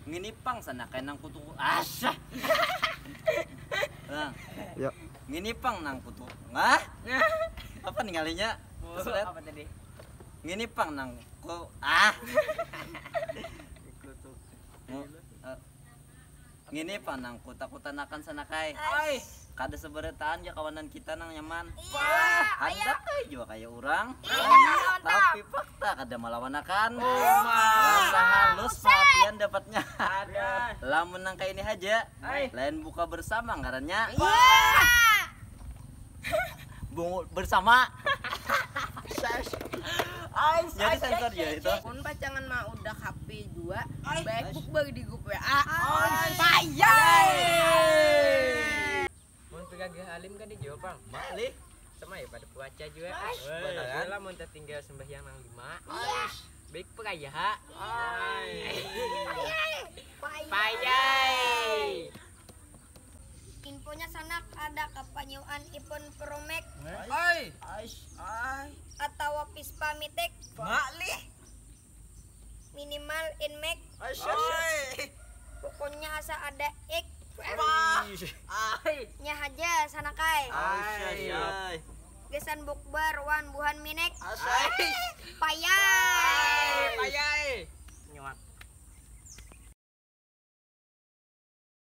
Nginipang sana kay nang kutu. Asya. Lang. Yuk. Nginipang nang kutu. Ngah? Apa ninggalinya? Sudah. Apa tadi? Nginipang nang Nginipang nang kuta-kutanakan sana kay. Ay. Kada seberetaan ya kawanan kita nang nyaman. Wah, Ada kay juga kayak orang. Iya, Tapi fakta kada malawanakan. Rasa halus perhatian dapatnya. ada. Lamun nang kayak ini aja. Ay. Lain buka bersama ngarannya. Iya. Bungu bersama. Ay, Jadi sensor ya itu. Pun pacangan mah udah HP 2, baik bagi di grup WA. Mun pegagah alim kan dijawab, Bang. Balik. Sama ya pada puasa juga. bener kan? Lah mun tinggal sembahyang nang 5. Baik pegaya. Payai. Infonya sanak ada kapanyuan iPhone Pro Max Ay. atau Pispa Mitek Makli. minimal Inmax. Pokoknya asa ada X Ay. nya aja sanakai. Ay. Gesan bukber wan buhan minek. Ay.